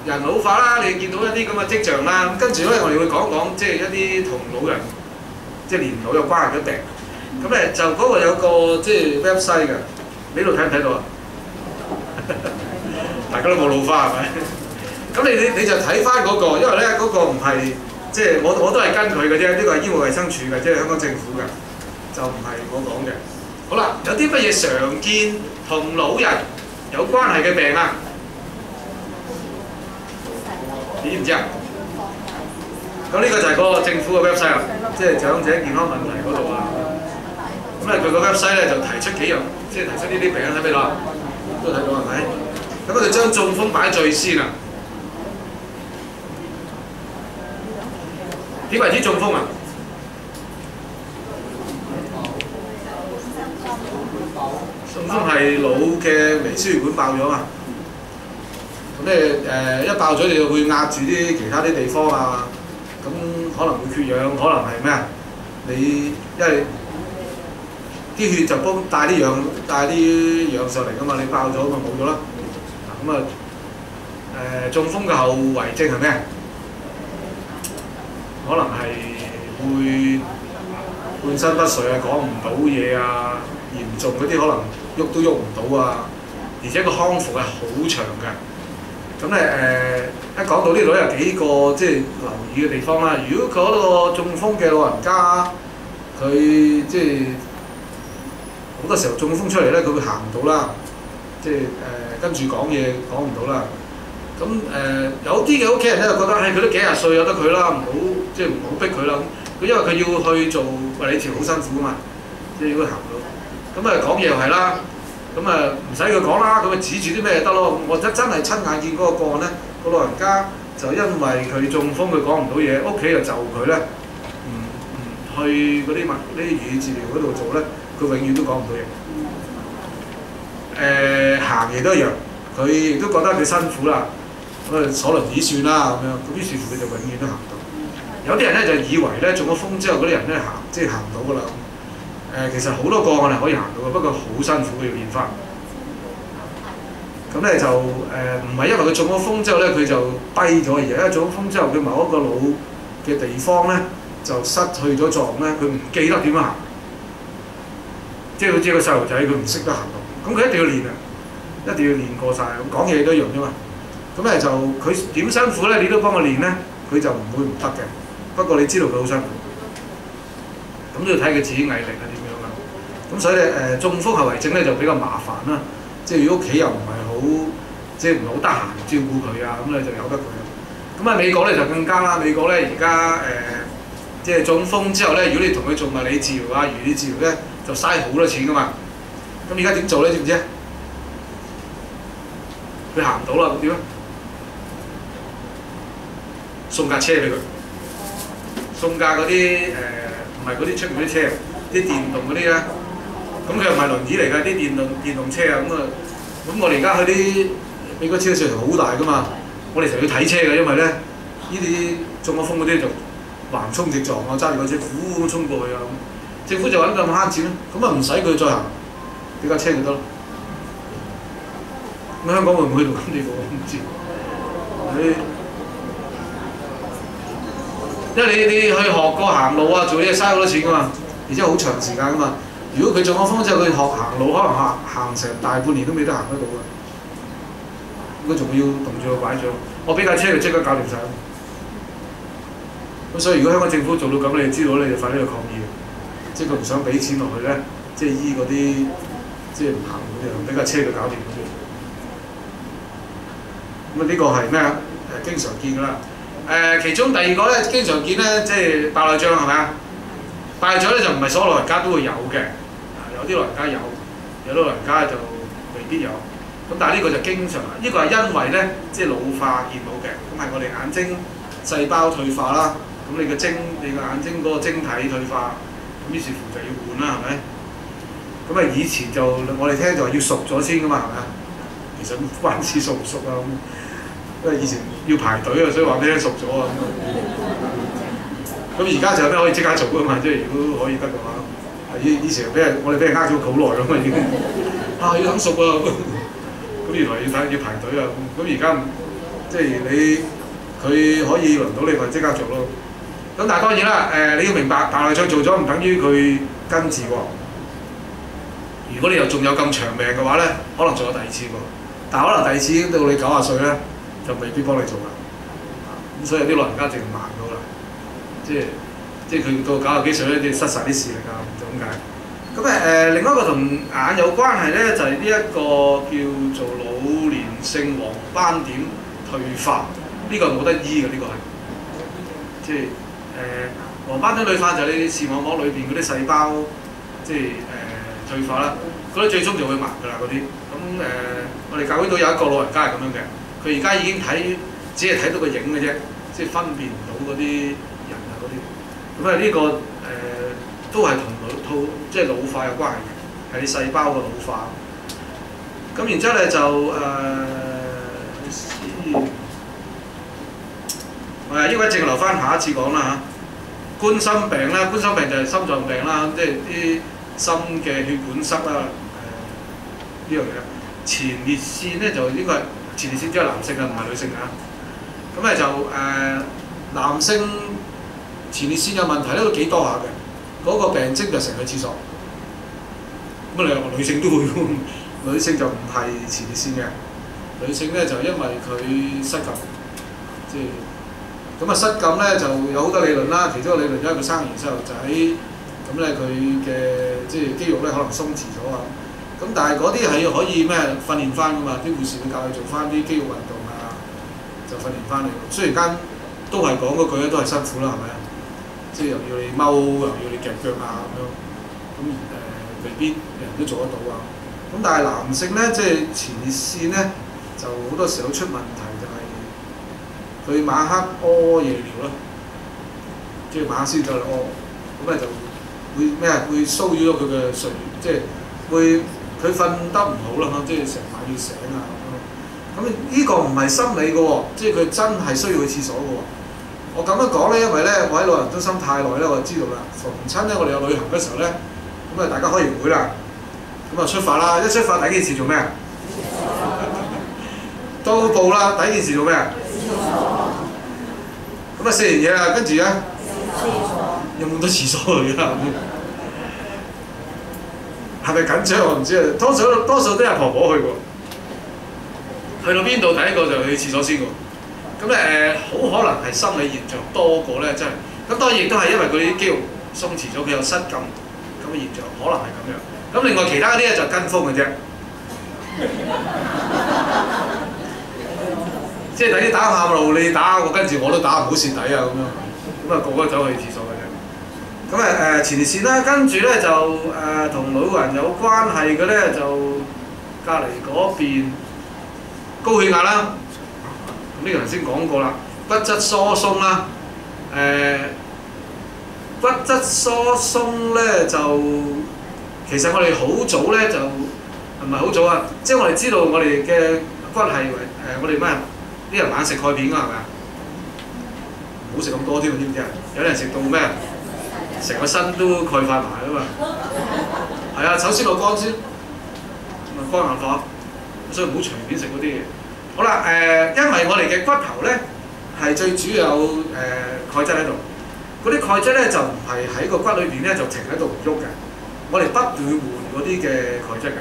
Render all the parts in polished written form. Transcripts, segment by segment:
人老化啦，你見到一啲咁嘅跡象啦。咁跟住咧，我哋會講講即係一啲同老人即係年老有關係嘅病。咁咧就嗰個有個即係 website 嘅，你呢度睇唔睇到啊？大家都冇老花係咪？咁你就睇翻嗰個，因為咧嗰個唔係即係我都係跟佢嘅啫，呢個係醫務衛生署嘅，即係香港政府嘅，就唔係我講嘅。好啦，有啲乜嘢常見同老人有關係嘅病啊？你知唔知啊？咁呢個就係嗰個政府嘅 website 啦，即係長者健康問題嗰度啊。咁咧佢個 website 咧就提出幾樣，即係提出呢啲病睇唔睇到啊？都睇到係咪？咁我哋將中風擺最先啊！點為之中風啊？中風係腦嘅微絲血管爆咗嘛？咁一爆咗，你就會壓住啲其他啲地方啊，咁可能會缺氧，可能係咩啊？你因為啲血就幫帶啲氧上嚟噶嘛，你爆咗咪冇咗啦。咁啊中風嘅後遺症係咩？可能係會半身不遂啊，講唔到嘢啊，嚴重嗰啲可能喐都喐唔到啊，而且個康復係好長嘅。咁咧一講到呢度有幾個即係留意嘅地方啦。如果嗰個中風嘅老人家，佢即係好多時候中風出嚟咧，佢會行唔到啦，即係跟住講嘢講唔到啦。咁有啲嘅屋企人咧就覺得，佢都幾廿歲有得佢啦，唔好即係唔好逼佢啦。佢因為佢要去做物理治療好辛苦啊嘛，即係如果行到，咁講嘢又係啦。咁唔使佢講啦，咁指住啲咩就得咯。我真係親眼見嗰個個案咧，個老人家就因為佢中風，佢講唔到嘢，屋企就佢咧，唔去嗰啲語言治療嗰度做咧，佢永遠都講唔到嘢。行嘢都一樣，佢亦都覺得佢辛苦啦，咁坐輪椅算啦咁樣。咁於是乎佢就永遠都行唔到。有啲人咧就以為咧中咗風之後嗰啲人咧即係行唔到㗎啦。其實好多個案係可以行到嘅，不過好辛苦要練翻。咁咧就唔係因為佢中咗風之後咧佢就跛咗，而係因為中咗風之後佢某一個腦嘅地方咧就失去咗作用咧，佢唔記得點樣行。即係好似個細路仔，佢唔識得行路，咁佢一定要練啊，一定要練過晒。講嘢都一樣啫嘛。咁咧就佢點辛苦咧，你都幫佢練咧，佢就唔會唔得嘅。不過你知道佢好辛苦。咁都要睇佢自己毅力係點樣啦。咁所以咧中風後遺症咧就比較麻煩啦。即係如果屋企又唔係好，即係唔係好得閒照顧佢啊，咁咧就由得佢。咁美國咧就更加啦。美國咧而家即係中風之後咧，如果你同佢做物理治療啊、物理治療咧，就嘥好多錢噶嘛。咁而家點做咧？知唔知啊？佢行唔到啦，咁點啊？送架車俾佢，送架嗰啲唔係嗰啲出面嗰啲車，啲電動嗰啲咧，咁佢又唔係輪椅嚟㗎，啲電動車啊，咁我哋而家去啲美國超市好大㗎嘛，我哋成日要睇車㗎，因為咧呢啲中咗風嗰啲就橫衝直撞啊，揸住個車呼咁衝過去啊，政府就揾咁慳錢啦，咁啊唔使佢再行，俾架車就得咯。咁香港會唔會做咁啲嘢？我唔知。因為你去學過行路啊，做嘢嘥好多錢㗎嘛，而且好長時間㗎嘛。如果佢中咗風之後，佢學行路，可能行成大半年都未得行得到㗎。佢仲要動住個拐杖，我俾架車佢即刻搞掂晒。咁所以如果香港政府做到咁，你就知道你就快啲去抗議。即係佢唔想俾錢落去咧，即係醫嗰啲即係唔行嗰啲，俾架車佢搞掂嗰啲。咁呢個係咩啊？經常見㗎啦。其中第二個咧，經常見咧，即係白內障係咪啊？白內障咧就唔係所有老人家都會有嘅，有啲老人家有，有啲老人家就未必有。咁但係呢個就經常，呢個係因為咧，即係老化見到嘅，咁係我哋眼睛細胞退化啦，咁你個眼睛嗰個晶體退化，咁於是乎就要換啦，係咪？咁啊以前就我哋聽就話要熟咗先㗎嘛，係咪啊？其實唔關事熟唔熟啊，因為以前要排隊啊，所以話俾你熟咗啊。咁而家就有咩可以即刻做㗎嘛？即係如果可以得嘅話，以前我哋俾人呃咗好耐啦嘛已經。要等熟啊！咁原來要排隊啊！咁而家即係佢可以輪到你咪即刻做咯。咁但係當然啦，你要明白大內障做咗唔等於佢根治喎。如果你又仲有咁長命嘅話咧，可能做咗第二次喎。但係可能第二次到你90歲咧，就未必幫你做啦。咁所以有啲老人家淨慢到啦，即係佢到90幾歲咧，即係失晒啲視力啊，就咁解。咁另一個同眼有關係咧，就係呢一個叫做老年性黃斑點退化，呢個冇得醫嘅，呢個係即係黃斑點退化就係你視網膜裏邊嗰啲細胞即係退化啦，嗰啲最終就會盲㗎啦嗰啲。咁我哋教會度有一個老人家係咁樣嘅，佢而家已經只係睇到個影嘅啫，即係分辨唔到嗰啲人啊嗰啲。咁呢個都係同即係老化有關係嘅，係啲細胞嘅老化。咁然之後咧就呢位症留翻下一次講啦嚇。冠心病啦，冠心病就係心臟病啦，即係啲心嘅血管塞啦，呢樣嘢。前列腺咧就應該係前列腺，即係男性啊，唔係女性啊。咁咧就男性前列腺有問題咧都幾多下嘅。嗰個病徵就成日去廁所，咁你話女性都會，女性就唔係前列腺嘅，女性咧就因為佢失禁，即係咁啊失禁咧就有好多理論啦，其中一個理論因為佢生完細路仔，咁咧佢嘅即係肌肉咧可能鬆弛咗啊，咁但係嗰啲係可以咩訓練翻㗎嘛，啲護士會教佢做翻啲肌肉運動啊，就訓練翻嚟。雖然間都係講嗰句咧，都係辛苦啦，係咪啊？即係又要你踎，又要你夾腳啊咁樣，咁未必人都做得到啊。咁但係男性咧，即係前列腺咧，就好多時候出問題就係佢晚黑屙夜尿啦，即係晚黑先再嚟屙，咁咧就會咩啊？會騷擾咗佢嘅睡，即係會佢瞓得唔好啦，即係成晚要醒啊咁。咁呢個唔係心理嘅喎，即係佢真係需要去廁所嘅喎。我咁樣講咧，因為咧我喺老人中心太耐咧，我就知道啦。逢親咧，我哋有旅行嘅時候咧，咁啊大家開完會啦，咁啊出發啦。一出發第一件事做咩啊？到埗啦，第一件事做咩啊？咁啊食完嘢啦，跟住咧有冇多廁所去啦？係咪緊張我唔知啊。多數都係婆婆去喎。去到邊度第一個就去廁所先喎。咁好可能係心理現象多過咧，真係。咁當然亦都係因為佢啲肌肉鬆弛咗，佢有失禁咁嘅現象，可能係咁樣。咁另外其他嗰啲咧就跟風嘅啫，即係等於打喊路，你打我跟住我都打，唔好蝕底啊咁樣。咁啊個個走去廁所嘅啫。咁前列腺啦，跟住咧就同老人有關係嘅咧就隔離嗰邊高血壓啦。呢個頭先講過啦，骨質疏鬆啦，骨質疏鬆咧就其實我哋好早咧就唔係好早啊，即係我哋知道我哋嘅骨係我哋咩啲人晚食鈣片㗎係咪啊？唔好食咁多添，知唔知啊？有啲人食到咩成個身都鈣化埋啊嘛，係啊，首先落肝先，肝硬化，所以唔好隨便食嗰啲嘢。好啦，因為我哋嘅骨頭咧係最主要有鈣質喺度，嗰啲鈣質咧就唔係喺個骨裏邊咧就停喺度唔喐嘅，我哋不斷換嗰啲嘅鈣質嘅，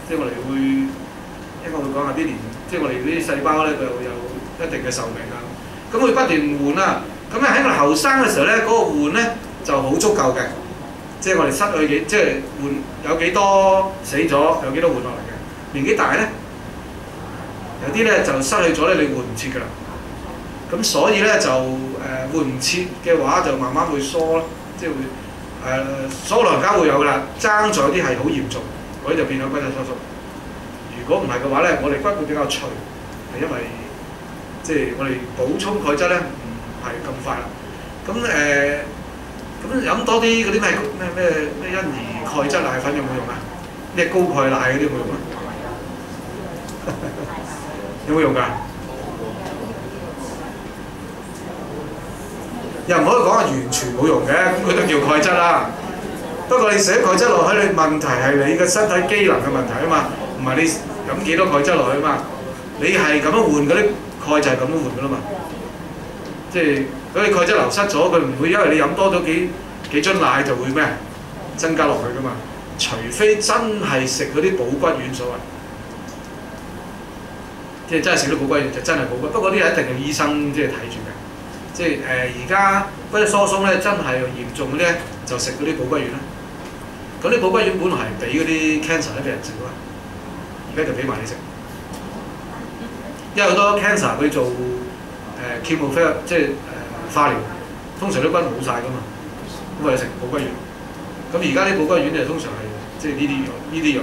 即係我哋會應該會講下啲即係我哋啲細胞咧佢有一定嘅壽命啊，咁會不斷換啦，咁咧喺我哋後生嘅時候咧嗰個換咧就好足夠嘅，即係我哋失去即係換有幾多死咗，有幾多換落嚟嘅，年紀大咧。有啲咧就失去咗咧，你換唔切㗎啦。咁所以咧就換唔切嘅話，就慢慢會疏咯，即係會所有老人家會有㗎啦。爭在啲係好嚴重，嗰啲就變咗骨質疏鬆。如果唔係嘅話咧，我哋骨會比較脆，係因為即係我哋補充鈣質咧唔係咁快啦。咁飲多啲嗰啲咩欣宜鈣質奶粉有冇用啊？咩高鈣奶嗰啲有冇用啊？有冇用㗎？又唔可以講係完全冇用嘅，咁佢都叫鈣質啦。不過你寫鈣質落去，你問題係你嘅身體機能嘅問題啊嘛，唔係你飲幾多鈣質落去啊嘛。你係咁樣換嗰啲鈣鈣就係咁樣換噶啦嘛。即係嗰啲鈣質流失咗，佢唔會因為你飲多咗幾樽奶就會咩增加落去噶嘛。除非真係食嗰啲補骨丸所謂，即係真係食到補骨丸就真係補骨。不過啲一定係醫生即係睇住嘅。即係而家嗰啲疏鬆咧真係嚴重嗰啲咧，就食嗰啲補骨丸啦。嗰啲補骨丸本來係俾嗰啲 cancer 咧俾人食㗎嘛，而家就俾埋你食。因為好多 cancer 佢做chemotherapy 即係化療，通常啲骨冇晒㗎嘛，咁我哋食補骨丸。咁而家啲補骨丸就通常係即係呢啲藥。